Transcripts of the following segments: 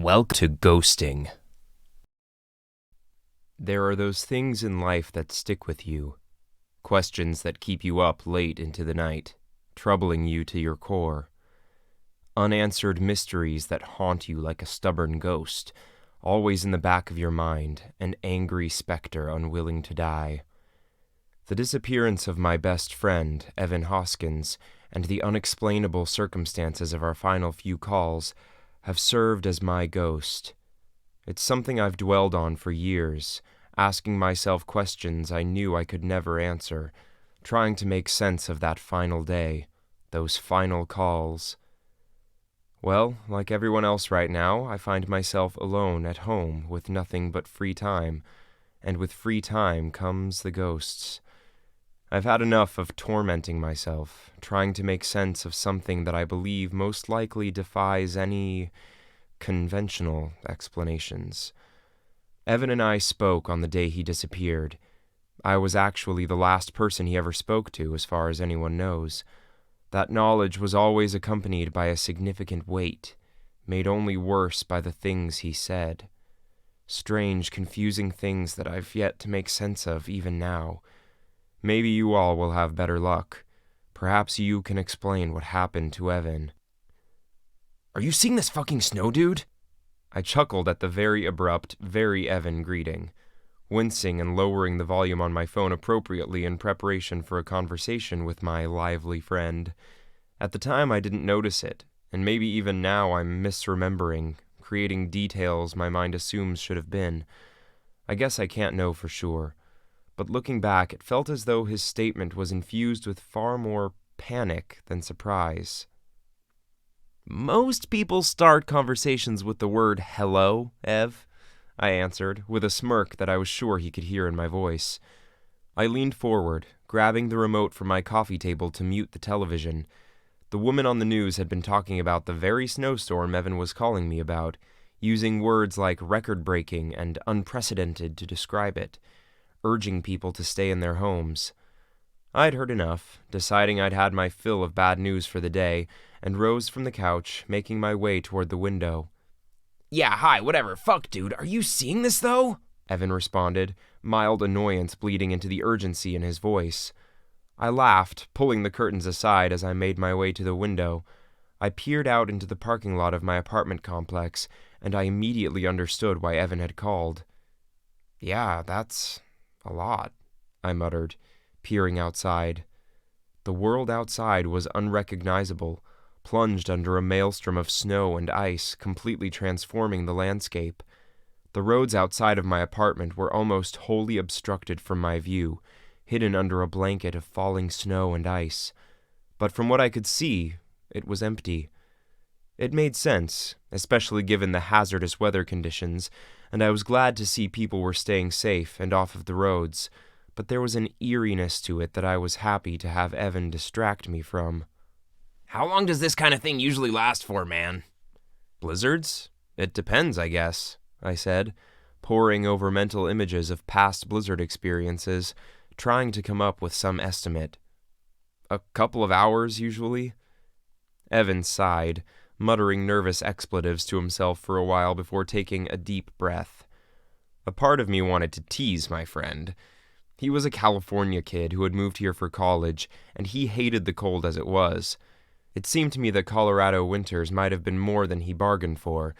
Welcome to ghosting. There are those things in life that stick with you, questions that keep you up late into the night, troubling you to your core, unanswered mysteries that haunt you like a stubborn ghost, always in the back of your mind, an angry specter unwilling to die. The disappearance of my best friend, Evan Hoskins, and the unexplainable circumstances of our final few calls have served as my ghost. It's something I've dwelled on for years, asking myself questions I knew I could never answer, trying to make sense of that final day, those final calls. Well, like everyone else right now, I find myself alone at home with nothing but free time, and with free time comes the ghosts. I've had enough of tormenting myself, trying to make sense of something that I believe most likely defies any conventional explanations. Evan and I spoke on the day he disappeared. I was actually the last person he ever spoke to, as far as anyone knows. That knowledge was always accompanied by a significant weight, made only worse by the things he said. Strange, confusing things that I've yet to make sense of even now. Maybe you all will have better luck. Perhaps you can explain what happened to Evan. "Are you seeing this fucking snow, dude?" I chuckled at the very abrupt, very Evan greeting, wincing and lowering the volume on my phone appropriately in preparation for a conversation with my lively friend. At the time I didn't notice it, and maybe even now I'm misremembering, creating details my mind assumes should have been. I guess I can't know for sure. But looking back, it felt as though his statement was infused with far more panic than surprise. "Most people start conversations with the word hello, Ev," I answered, with a smirk that I was sure he could hear in my voice. I leaned forward, grabbing the remote from my coffee table to mute the television. The woman on the news had been talking about the very snowstorm Evan was calling me about, using words like record-breaking and unprecedented to describe it, urging people to stay in their homes. I'd heard enough, deciding I'd had my fill of bad news for the day, and rose from the couch, making my way toward the window. "Yeah, hi, whatever, fuck, dude, are you seeing this, though?" Evan responded, mild annoyance bleeding into the urgency in his voice. I laughed, pulling the curtains aside as I made my way to the window. I peered out into the parking lot of my apartment complex, and I immediately understood why Evan had called. "Yeah, that's a lot," I muttered, peering outside. The world outside was unrecognizable, plunged under a maelstrom of snow and ice, completely transforming the landscape. The roads outside of my apartment were almost wholly obstructed from my view, hidden under a blanket of falling snow and ice. But from what I could see, it was empty. It made sense, especially given the hazardous weather conditions, and I was glad to see people were staying safe and off of the roads, but there was an eeriness to it that I was happy to have Evan distract me from. "How long does this kind of thing usually last for, man?" "Blizzards? It depends, I guess," I said, poring over mental images of past blizzard experiences, trying to come up with some estimate. "A couple of hours, usually." Evan sighed, muttering nervous expletives to himself for a while before taking a deep breath. A part of me wanted to tease my friend. He was a California kid who had moved here for college, and he hated the cold as it was. It seemed to me that Colorado winters might have been more than he bargained for.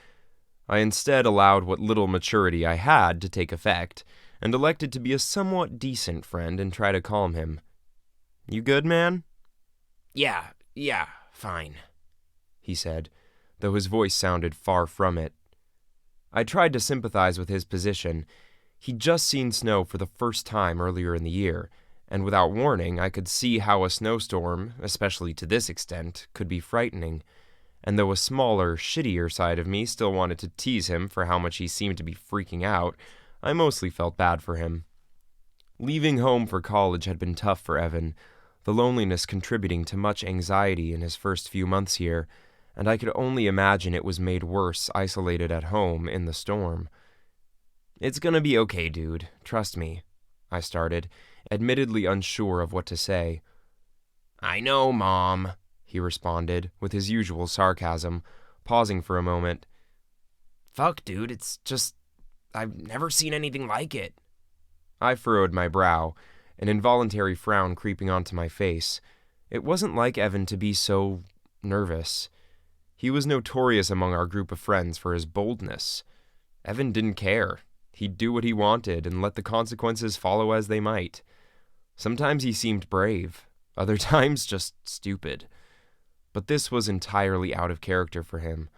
I instead allowed what little maturity I had to take effect, and elected to be a somewhat decent friend and try to calm him. "You good, man?" Yeah, fine," he said, though his voice sounded far from it. I tried to sympathize with his position. He'd just seen snow for the first time earlier in the year, and without warning, I could see how a snowstorm, especially to this extent, could be frightening. And though a smaller, shittier side of me still wanted to tease him for how much he seemed to be freaking out, I mostly felt bad for him. Leaving home for college had been tough for Evan, the loneliness contributing to much anxiety in his first few months here, and I could only imagine it was made worse isolated at home in the storm. "It's gonna be okay, dude. Trust me," I started, admittedly unsure of what to say. "I know, Mom," he responded, with his usual sarcasm, pausing for a moment. Fuck, dude, it's just, I've never seen anything like it. I furrowed my brow, an involuntary frown creeping onto my face. It wasn't like Evan to be so nervous. He was notorious among our group of friends for his boldness. Evan didn't care. He'd do what he wanted and let the consequences follow as they might. Sometimes he seemed brave, other times just stupid. But this was entirely out of character for him.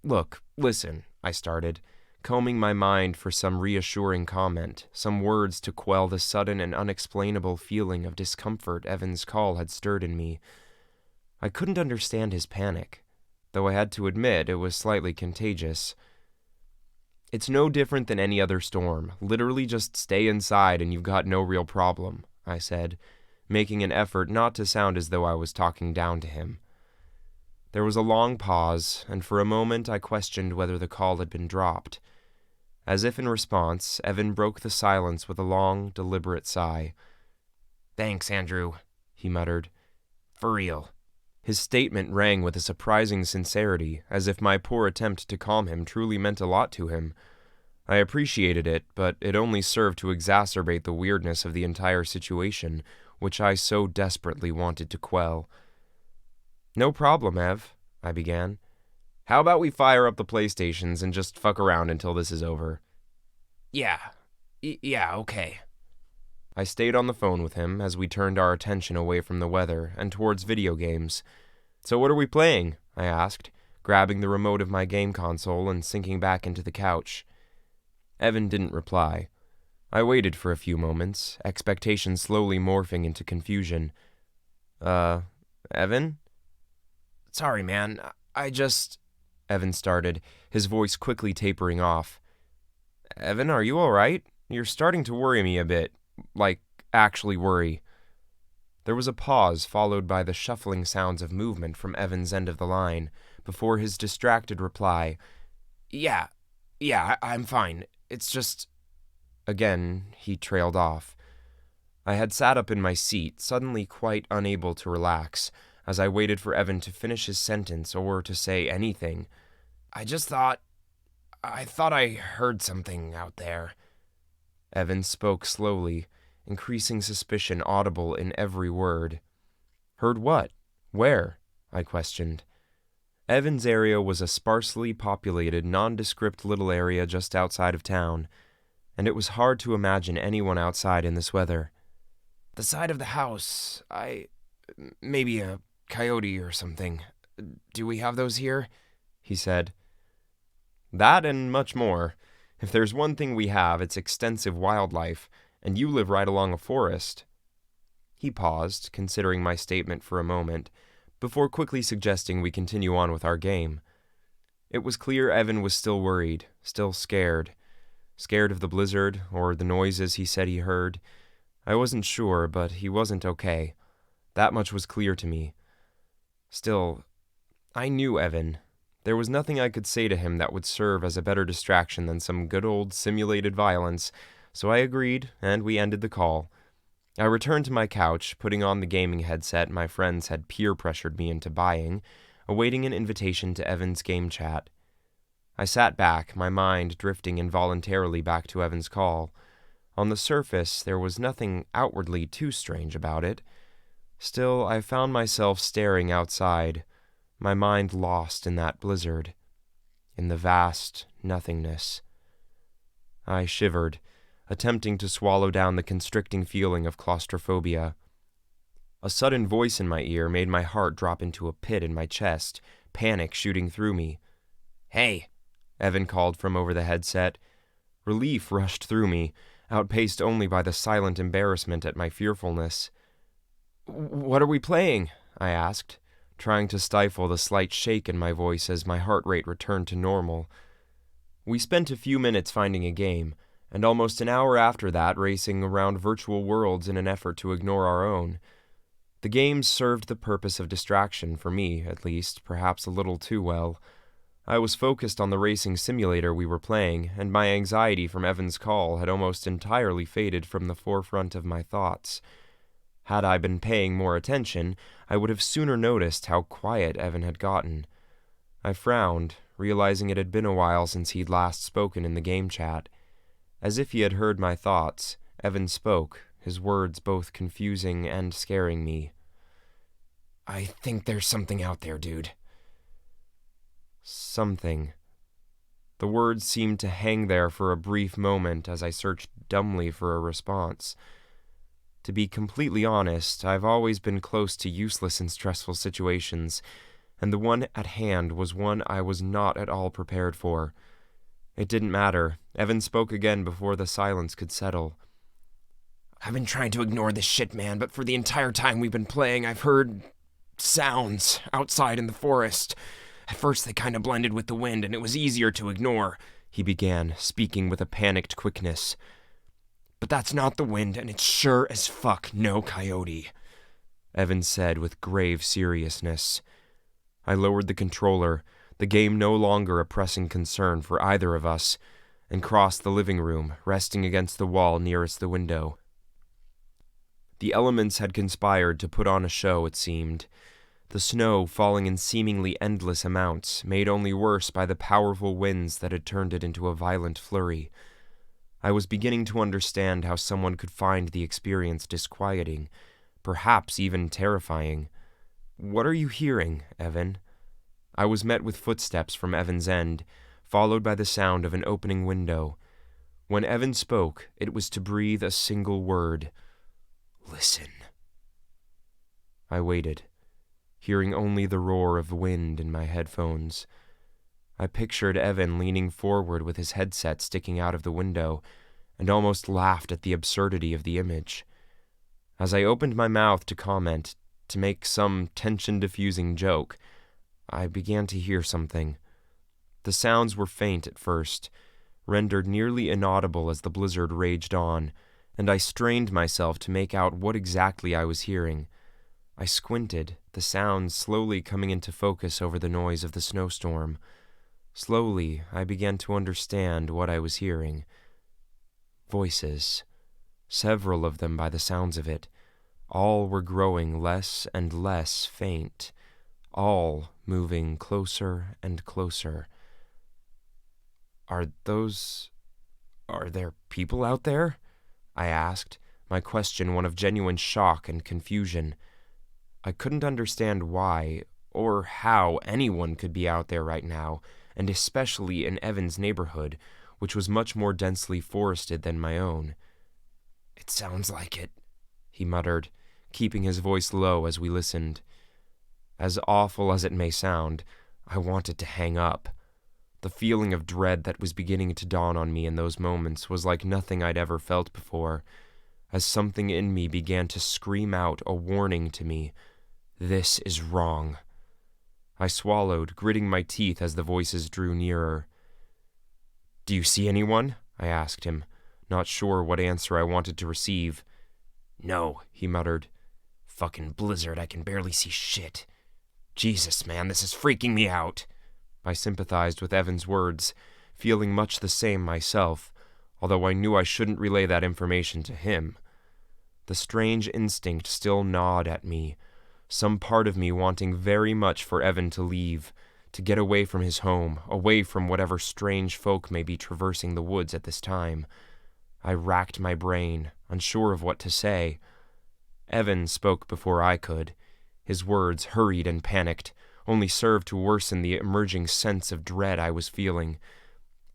Look, listen, I started, combing my mind for some reassuring comment, some words to quell the sudden and unexplainable feeling of discomfort Evan's call had stirred in me. I couldn't understand his panic, though I had to admit it was slightly contagious. It's no different than any other storm. Literally just stay inside and you've got no real problem, I said, making an effort not to sound as though I was talking down to him. There was a long pause, and for a moment I questioned whether the call had been dropped. As if in response, Evan broke the silence with a long, deliberate sigh. "Thanks, Andrew," he muttered. "For real." His statement rang with a surprising sincerity, as if my poor attempt to calm him truly meant a lot to him. I appreciated it, but it only served to exacerbate the weirdness of the entire situation, which I so desperately wanted to quell. "No problem, Ev," I began. "How about we fire up the PlayStations and just fuck around until this is over?" Yeah, okay." I stayed on the phone with him as we turned our attention away from the weather and towards video games. "So what are we playing?" I asked, grabbing the remote of my game console and sinking back into the couch. Evan didn't reply. I waited for a few moments, expectation slowly morphing into confusion. Evan? "Sorry, man, I just..." Evan started, his voice quickly tapering off. "Evan, are you all right? You're starting to worry me a bit. Like, actually worry." There was a pause followed by the shuffling sounds of movement from Evan's end of the line, before his distracted reply, Yeah, I'm fine. It's just..." Again, he trailed off. I had sat up in my seat, suddenly quite unable to relax, as I waited for Evan to finish his sentence or to say anything. I thought I heard something out there." Evan spoke slowly, increasing suspicion audible in every word. "Heard what? Where?" I questioned. Evan's area was a sparsely populated, nondescript little area just outside of town, and it was hard to imagine anyone outside in this weather. "The side of the house. Maybe a coyote or something. Do we have those here?" he said. "That and much more. If there's one thing we have, it's extensive wildlife, and you live right along a forest." He paused, considering my statement for a moment, before quickly suggesting we continue on with our game. It was clear Evan was still worried, still scared. Scared of the blizzard, or the noises he said he heard. I wasn't sure, but he wasn't okay. That much was clear to me. Still, I knew Evan. There was nothing I could say to him that would serve as a better distraction than some good old simulated violence, so I agreed, and we ended the call. I returned to my couch, putting on the gaming headset my friends had peer-pressured me into buying, awaiting an invitation to Evan's game chat. I sat back, my mind drifting involuntarily back to Evan's call. On the surface, there was nothing outwardly too strange about it. Still, I found myself staring outside, my mind lost in that blizzard, in the vast nothingness. I shivered, attempting to swallow down the constricting feeling of claustrophobia. A sudden voice in my ear made my heart drop into a pit in my chest, panic shooting through me. "Hey," Evan called from over the headset. Relief rushed through me, outpaced only by the silent embarrassment at my fearfulness. "What are we playing?" I asked, trying to stifle the slight shake in my voice as my heart rate returned to normal. We spent a few minutes finding a game, and almost an hour after that racing around virtual worlds in an effort to ignore our own. The games served the purpose of distraction, for me, at least, perhaps a little too well. I was focused on the racing simulator we were playing, and my anxiety from Evan's call had almost entirely faded from the forefront of my thoughts. Had I been paying more attention, I would have sooner noticed how quiet Evan had gotten. I frowned, realizing it had been a while since he'd last spoken in the game chat. As if he had heard my thoughts, Evan spoke, his words both confusing and scaring me. "I think there's something out there, dude." Something. The words seemed to hang there for a brief moment as I searched dumbly for a response. To be completely honest, I've always been close to useless and stressful situations, and the one at hand was one I was not at all prepared for. It didn't matter. Evan spoke again before the silence could settle. "I've been trying to ignore this shit, man, but for the entire time we've been playing, I've heard sounds outside in the forest. At first they kind of blended with the wind, and it was easier to ignore," he began, speaking with a panicked quickness. "But that's not the wind, and it's sure as fuck no coyote," Evan said with grave seriousness. I lowered the controller, the game no longer a pressing concern for either of us, and crossed the living room, resting against the wall nearest the window. The elements had conspired to put on a show, it seemed. The snow, falling in seemingly endless amounts, made only worse by the powerful winds that had turned it into a violent flurry. I was beginning to understand how someone could find the experience disquieting, perhaps even terrifying. "What are you hearing, Evan?" I was met with footsteps from Evan's end, followed by the sound of an opening window. When Evan spoke, it was to breathe a single word. "Listen." I waited, hearing only the roar of wind in my headphones. I pictured Evan leaning forward with his headset sticking out of the window, and almost laughed at the absurdity of the image. As I opened my mouth to comment, to make some tension-diffusing joke, I began to hear something. The sounds were faint at first, rendered nearly inaudible as the blizzard raged on, and I strained myself to make out what exactly I was hearing. I squinted, the sounds slowly coming into focus over the noise of the snowstorm. Slowly, I began to understand what I was hearing. Voices. Several of them by the sounds of it. All were growing less and less faint. All moving closer and closer. Are there people out there?" I asked, my question one of genuine shock and confusion. I couldn't understand why or how anyone could be out there right now, and especially in Evan's neighborhood, which was much more densely forested than my own. "It sounds like it," he muttered, keeping his voice low as we listened. As awful as it may sound, I wanted to hang up. The feeling of dread that was beginning to dawn on me in those moments was like nothing I'd ever felt before, as something in me began to scream out a warning to me. This is wrong. I swallowed, gritting my teeth as the voices drew nearer. "Do you see anyone?" I asked him, not sure what answer I wanted to receive. "No," he muttered. "Fucking blizzard, I can barely see shit. Jesus, man, this is freaking me out." I sympathized with Evan's words, feeling much the same myself, although I knew I shouldn't relay that information to him. The strange instinct still gnawed at me, some part of me wanting very much for Evan to leave, to get away from his home, away from whatever strange folk may be traversing the woods at this time. I racked my brain, unsure of what to say. Evan spoke before I could. His words, hurried and panicked, only served to worsen the emerging sense of dread I was feeling.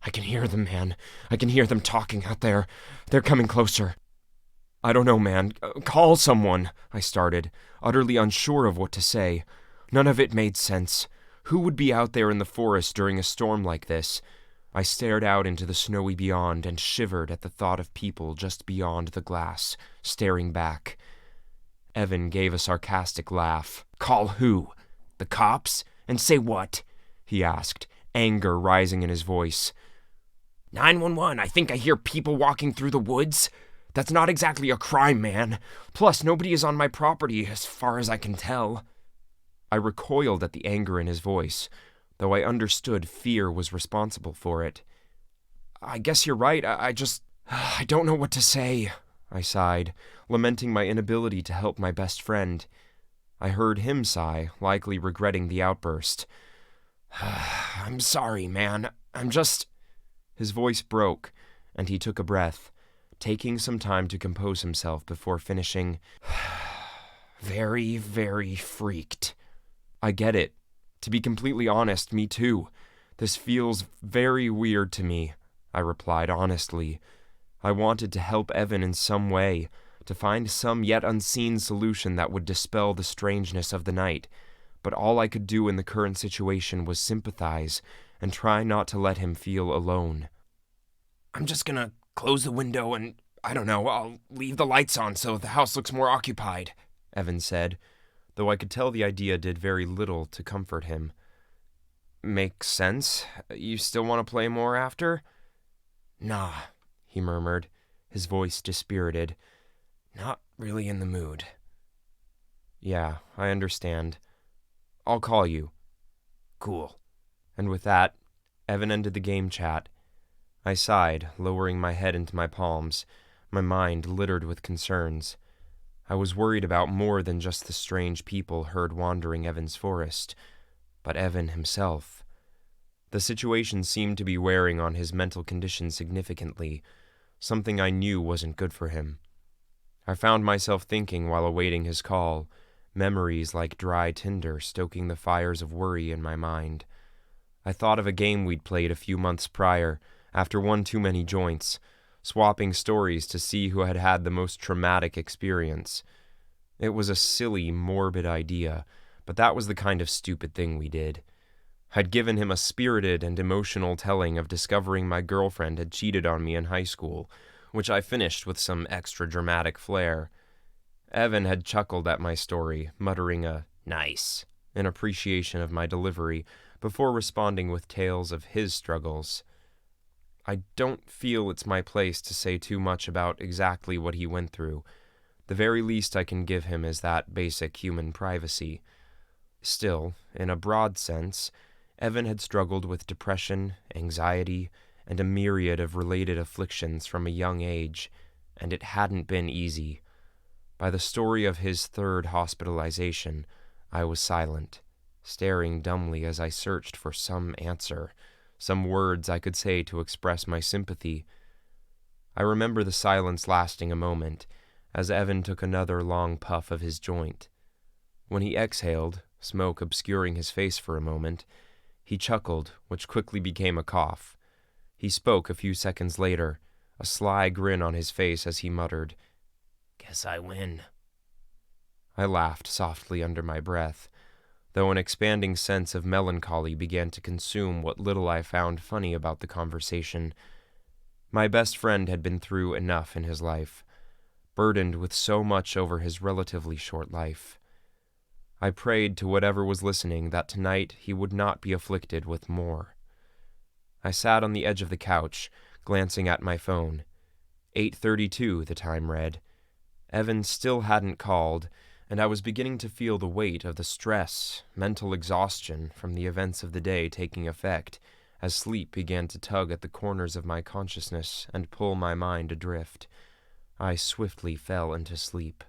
"I can hear them, man. I can hear them talking out there. They're coming closer." "I don't know, man. Call someone," I started, utterly unsure of what to say. None of it made sense. Who would be out there in the forest during a storm like this? I stared out into the snowy beyond and shivered at the thought of people just beyond the glass, staring back. Evan gave a sarcastic laugh. "Call who? The cops? And say what?" he asked, anger rising in his voice. 911, I think I hear people walking through the woods. That's not exactly a crime, man. Plus, nobody is on my property, as far as I can tell." I recoiled at the anger in his voice, though I understood fear was responsible for it. "I guess you're right. I don't know what to say," I sighed, lamenting my inability to help my best friend. I heard him sigh, likely regretting the outburst. I'm sorry, man. I'm just... His voice broke, and he took a breath, taking some time to compose himself before finishing. Very, very freaked. I get it. To be completely honest, me too. This feels very weird to me, I replied honestly. I wanted to help Evan in some way, to find some yet unseen solution that would dispel the strangeness of the night, but all I could do in the current situation was sympathize and try not to let him feel alone. I'm just gonna close the window and, I don't know, I'll leave the lights on so the house looks more occupied, Evan said, though I could tell the idea did very little to comfort him. Makes sense. You still want to play more after? Nah, he murmured, his voice dispirited. Not really in the mood. Yeah, I understand. I'll call you. Cool. And with that, Evan ended the game chat. I sighed, lowering my head into my palms, my mind littered with concerns. I was worried about more than just the strange people heard wandering Evan's forest, but Evan himself. The situation seemed to be wearing on his mental condition significantly, something I knew wasn't good for him. I found myself thinking while awaiting his call, memories like dry tinder stoking the fires of worry in my mind. I thought of a game we'd played a few months prior, after one too many joints, swapping stories to see who had had the most traumatic experience. It was a silly, morbid idea, but that was the kind of stupid thing we did. I'd given him a spirited and emotional telling of discovering my girlfriend had cheated on me in high school, which I finished with some extra dramatic flair. Evan had chuckled at my story, muttering a "nice" in appreciation of my delivery, before responding with tales of his struggles. I don't feel it's my place to say too much about exactly what he went through. The very least I can give him is that basic human privacy. Still, in a broad sense, Evan had struggled with depression, anxiety, and a myriad of related afflictions from a young age, and it hadn't been easy. By the story of his third hospitalization, I was silent, staring dumbly as I searched for some answer, some words I could say to express my sympathy. I remember the silence lasting a moment, as Evan took another long puff of his joint. When he exhaled, smoke obscuring his face for a moment, he chuckled, which quickly became a cough. He spoke a few seconds later, a sly grin on his face as he muttered, "Guess I win." I laughed softly under my breath, though an expanding sense of melancholy began to consume what little I found funny about the conversation. My best friend had been through enough in his life, burdened with so much over his relatively short life. I prayed to whatever was listening that tonight he would not be afflicted with more. I sat on the edge of the couch, glancing at my phone. 8:32, the time read. Evan still hadn't called, and I was beginning to feel the weight of the stress, mental exhaustion from the events of the day taking effect, as sleep began to tug at the corners of my consciousness and pull my mind adrift. I swiftly fell into sleep.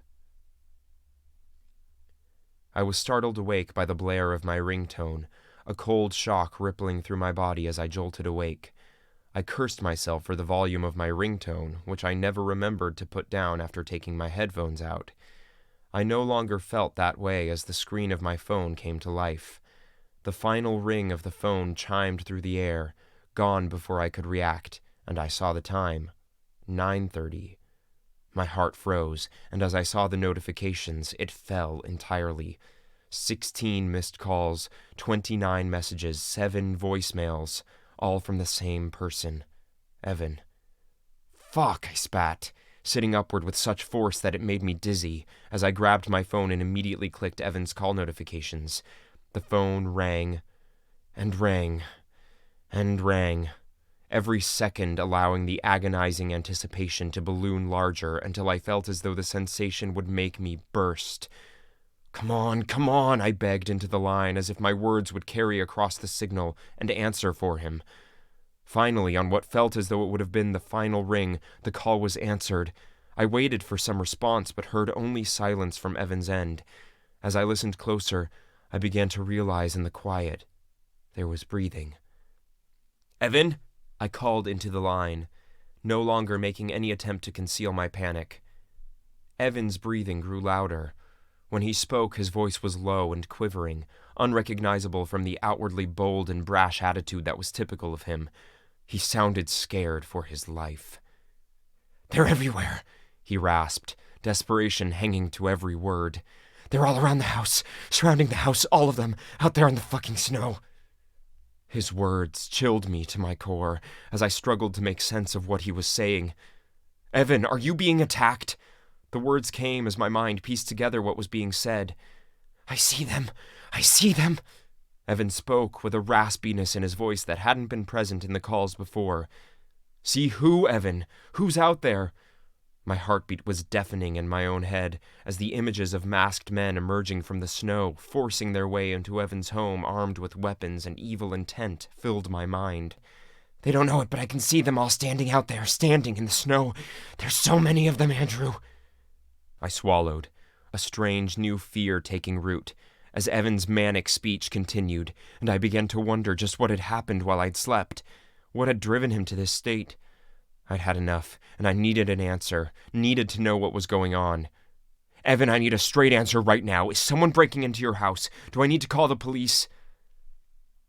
I was startled awake by the blare of my ringtone, a cold shock rippling through my body as I jolted awake. I cursed myself for the volume of my ringtone, which I never remembered to put down after taking my headphones out. I no longer felt that way as the screen of my phone came to life. The final ring of the phone chimed through the air, gone before I could react, and I saw the time. 9:30. My heart froze, and as I saw the notifications, it fell entirely. 16 missed calls, 29 messages, 7 voicemails, all from the same person. Evan. Fuck, I spat, sitting upward with such force that it made me dizzy, as I grabbed my phone and immediately clicked Evan's call notifications. The phone rang, and rang, and rang, every second allowing the agonizing anticipation to balloon larger until I felt as though the sensation would make me burst. Come on, I begged into the line as if my words would carry across the signal and answer for him. Finally, on what felt as though it would have been the final ring, the call was answered. I waited for some response but heard only silence from Evan's end. As I listened closer, I began to realize in the quiet, There was breathing. "Evan?" I called into the line, no longer making any attempt to conceal my panic. Evan's breathing grew louder. When he spoke, his voice was low and quivering, unrecognizable from the outwardly bold and brash attitude that was typical of him. He sounded scared for his life. "They're everywhere," he rasped, desperation hanging to every word. "They're all around the house, surrounding the house, all of them, out there in the fucking snow." His words chilled me to my core as I struggled to make sense of what he was saying. "Evan, are you being attacked?" The words came as my mind pieced together what was being said. "I see them! I see them!" Evan spoke with a raspiness in his voice that hadn't been present in the calls before. "See who, Evan? Who's out there?" My heartbeat was deafening in my own head as the images of masked men emerging from the snow, forcing their way into Evan's home armed with weapons and evil intent, filled my mind. "They don't know it, but I can see them all standing out there, standing in the snow. There's so many of them, Andrew." I swallowed, a strange new fear taking root, as Evan's manic speech continued, and I began to wonder just what had happened while I'd slept. What had driven him to this state? I'd had enough, and I needed an answer, needed to know what was going on. "Evan, I need a straight answer right now. Is someone breaking into your house? Do I need to call the police?"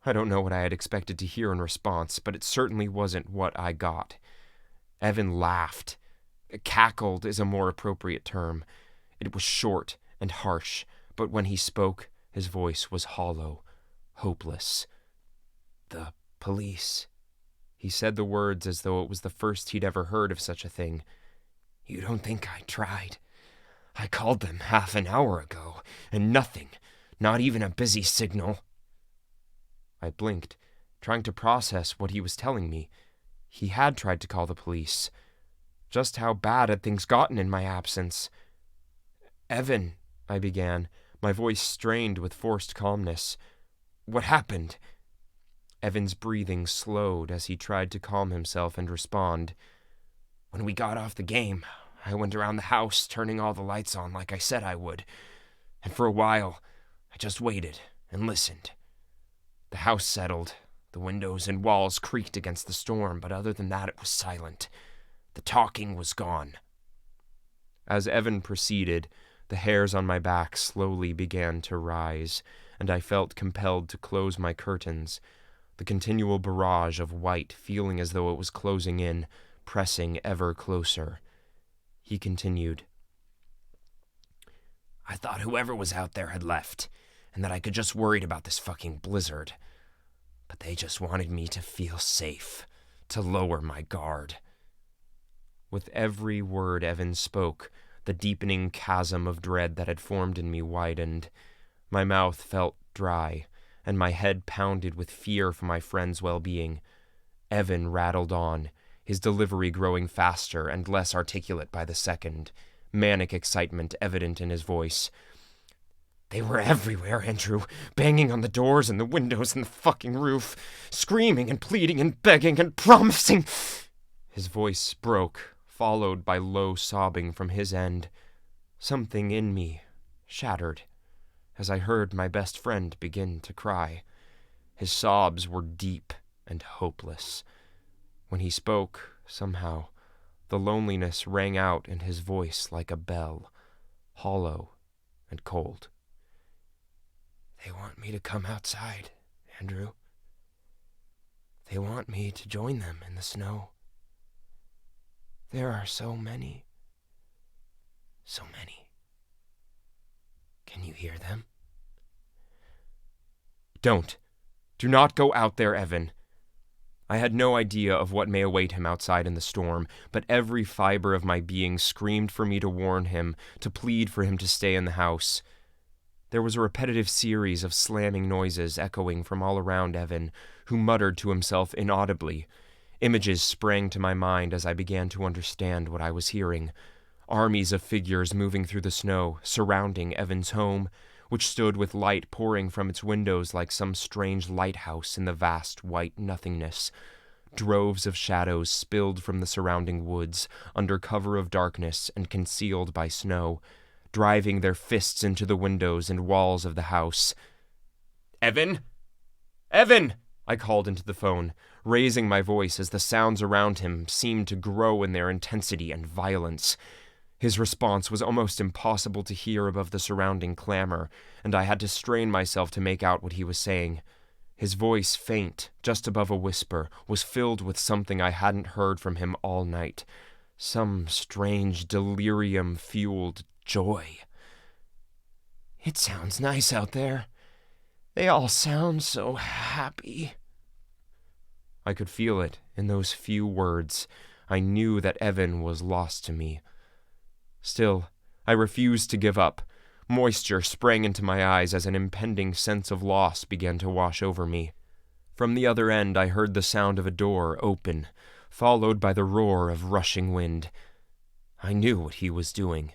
I don't know what I had expected to hear in response, but it certainly wasn't what I got. Evan laughed. Cackled is a more appropriate term. It was short and harsh, but when he spoke, his voice was hollow, hopeless. "The police." He said the words as though it was the first he'd ever heard of such a thing. "You don't think I tried? I called them half an hour ago, and nothing, not even a busy signal." I blinked, trying to process what he was telling me. He had tried to call the police. Just how bad had things gotten in my absence? "Evan," I began, my voice strained with forced calmness. "What happened?" Evan's breathing slowed as he tried to calm himself and respond. "When we got off the game, I went around the house, turning all the lights on like I said I would. And for a while, I just waited and listened. The house settled. The windows and walls creaked against the storm, but other than that, it was silent. The talking was gone." As Evan proceeded, the hairs on my back slowly began to rise, and I felt compelled to close my curtains, the continual barrage of white feeling as though it was closing in, pressing ever closer. He continued. "I thought whoever was out there had left, and that I could just worried about this fucking blizzard. But they just wanted me to feel safe, to lower my guard." With every word Evan spoke, the deepening chasm of dread that had formed in me widened. My mouth felt dry, and my head pounded with fear for my friend's well-being. Evan rattled on, his delivery growing faster and less articulate by the second, manic excitement evident in his voice. "They were everywhere, Andrew, banging on the doors and the windows and the fucking roof, screaming and pleading and begging and promising." His voice broke, followed by low sobbing from his end. Something in me shattered as I heard my best friend begin to cry. His sobs were deep and hopeless. When he spoke, somehow, the loneliness rang out in his voice like a bell, hollow and cold. "They want me to come outside, Andrew. They want me to join them in the snow. There are so many. So many. Can you hear them?" "Don't. Do not go out there, Evan." I had no idea of what may await him outside in the storm, but every fiber of my being screamed for me to warn him, to plead for him to stay in the house. There was a repetitive series of slamming noises echoing from all around Evan, who muttered to himself inaudibly. Images sprang to my mind as I began to understand what I was hearing. Armies of figures moving through the snow, surrounding Evan's home, which stood with light pouring from its windows like some strange lighthouse in the vast white nothingness. Droves of shadows spilled from the surrounding woods, under cover of darkness and concealed by snow, driving their fists into the windows and walls of the house. "Evan?" Evan! I called into the phone, raising my voice as the sounds around him seemed to grow in their intensity and violence. His response was almost impossible to hear above the surrounding clamor, and I had to strain myself to make out what he was saying. His voice, faint, just above a whisper, was filled with something I hadn't heard from him all night. Some strange delirium-fueled joy. "It sounds nice out there. They all sound so happy." I could feel it in those few words. I knew that Evan was lost to me. Still, I refused to give up. Moisture sprang into my eyes as an impending sense of loss began to wash over me. From the other end, I heard the sound of a door open, followed by the roar of rushing wind. I knew what he was doing.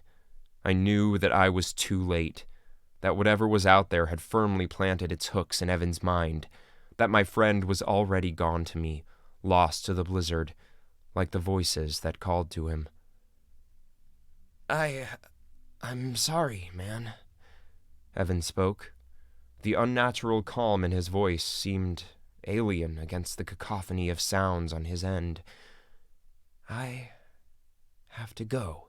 I knew that I was too late, that whatever was out there had firmly planted its hooks in Evan's mind, that my friend was already gone to me, lost to the blizzard, like the voices that called to him. I'm sorry, man," Evan spoke. The unnatural calm in his voice seemed alien against the cacophony of sounds on his end. "I have to go."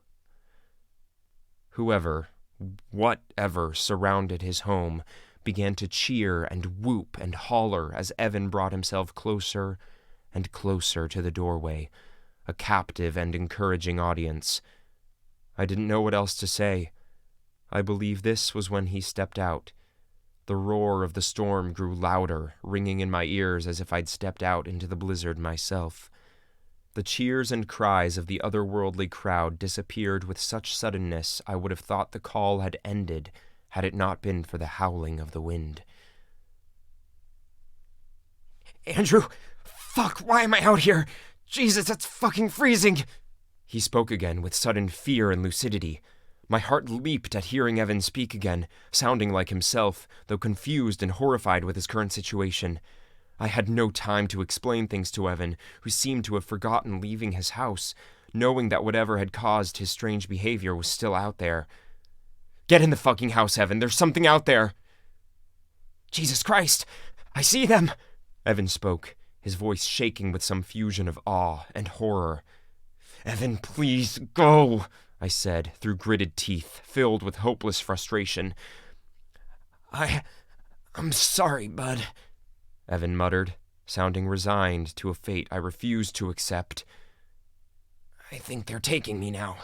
Whatever surrounded his home began to cheer and whoop and holler as Evan brought himself closer and closer to the doorway, a captive and encouraging audience. I didn't know what else to say. I believe this was when he stepped out. The roar of the storm grew louder, ringing in my ears as if I'd stepped out into the blizzard myself. The cheers and cries of the otherworldly crowd disappeared with such suddenness I would have thought the call had ended had it not been for the howling of the wind. "Andrew, fuck, why am I out here? Jesus, it's fucking freezing!" He spoke again with sudden fear and lucidity. My heart leaped at hearing Evan speak again, sounding like himself, though confused and horrified with his current situation. I had no time to explain things to Evan, who seemed to have forgotten leaving his house, knowing that whatever had caused his strange behavior was still out there. "Get in the fucking house, Evan. There's something out there." "Jesus Christ! I see them!" Evan spoke, his voice shaking with some fusion of awe and horror. "Evan, please, go," I said, through gritted teeth, filled with hopeless frustration. I'm sorry, bud," Evan muttered, sounding resigned to a fate I refused to accept. "I think they're taking me now."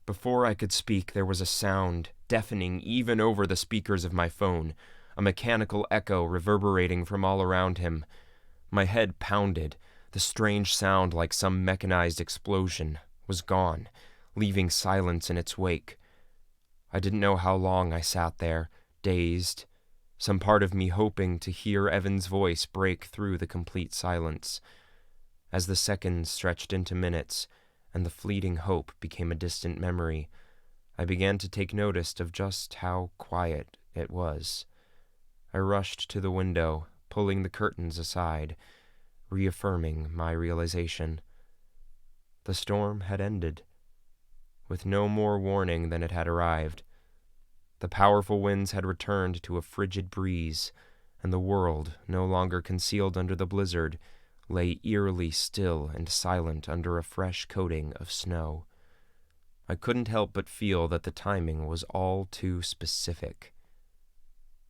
Before I could speak, there was a sound, deafening even over the speakers of my phone, a mechanical echo reverberating from all around him. My head pounded. The strange sound, like some mechanized explosion, was gone, leaving silence in its wake. I didn't know how long I sat there, dazed, some part of me hoping to hear Evan's voice break through the complete silence. As the seconds stretched into minutes, and the fleeting hope became a distant memory, I began to take notice of just how quiet it was. I rushed to the window, pulling the curtains aside, reaffirming my realization. The storm had ended, with no more warning than it had arrived. The powerful winds had returned to a frigid breeze, and the world, no longer concealed under the blizzard, lay eerily still and silent under a fresh coating of snow. I couldn't help but feel that the timing was all too specific.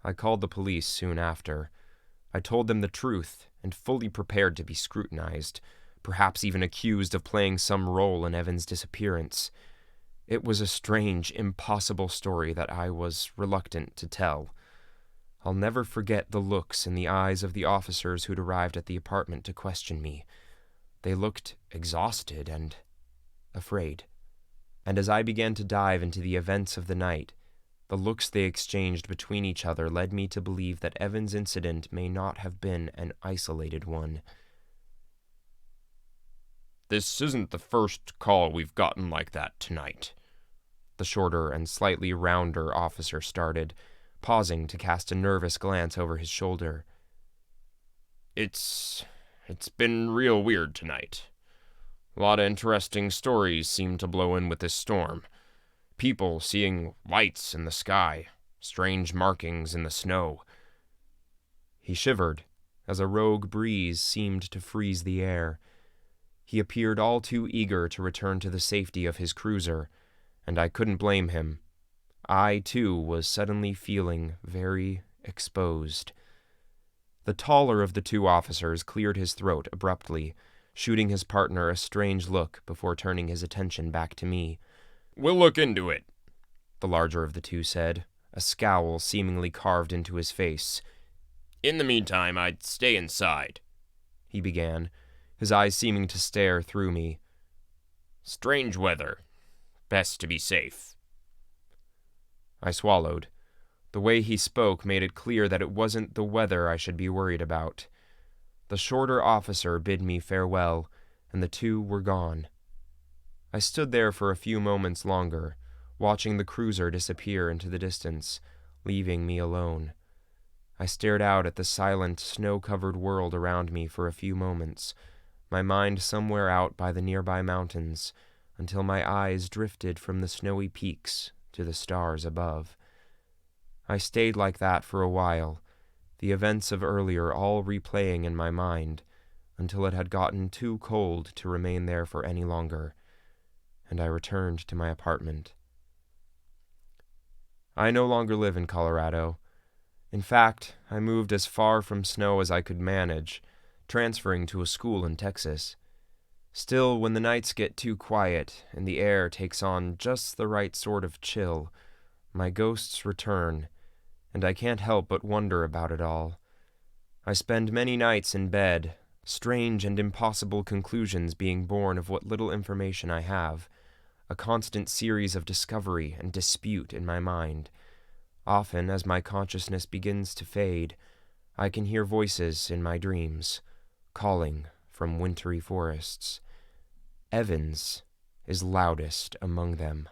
I called the police soon after. I told them the truth, and fully prepared to be scrutinized, perhaps even accused of playing some role in Evan's disappearance. It was a strange, impossible story that I was reluctant to tell. I'll never forget the looks in the eyes of the officers who'd arrived at the apartment to question me. They looked exhausted and afraid. And as I began to dive into the events of the night, the looks they exchanged between each other led me to believe that Evan's incident may not have been an isolated one. "This isn't the first call we've gotten like that tonight," the shorter and slightly rounder officer started, pausing to cast a nervous glance over his shoulder. It's been real weird tonight. A lot of interesting stories seem to blow in with this storm. People seeing lights in the sky, strange markings in the snow." He shivered, as a rogue breeze seemed to freeze the air. He appeared all too eager to return to the safety of his cruiser, and I couldn't blame him. I, too, was suddenly feeling very exposed. The taller of the two officers cleared his throat abruptly, shooting his partner a strange look before turning his attention back to me. "We'll look into it," the larger of the two said, a scowl seemingly carved into his face. "In the meantime, I'd stay inside," he began, his eyes seeming to stare through me. "Strange weather. Best to be safe." I swallowed. The way he spoke made it clear that it wasn't the weather I should be worried about. The shorter officer bid me farewell, and the two were gone. I stood there for a few moments longer, watching the cruiser disappear into the distance, leaving me alone. I stared out at the silent, snow-covered world around me for a few moments, my mind somewhere out by the nearby mountains, until my eyes drifted from the snowy peaks to the stars above. I stayed like that for a while, the events of earlier all replaying in my mind, until it had gotten too cold to remain there for any longer, and I returned to my apartment. I no longer live in Colorado. In fact, I moved as far from snow as I could manage, transferring to a school in Texas. Still, when the nights get too quiet and the air takes on just the right sort of chill, my ghosts return, and I can't help but wonder about it all. I spend many nights in bed, strange and impossible conclusions being born of what little information I have, a constant series of discovery and dispute in my mind. Often, as my consciousness begins to fade, I can hear voices in my dreams, calling from wintry forests. Evans is loudest among them.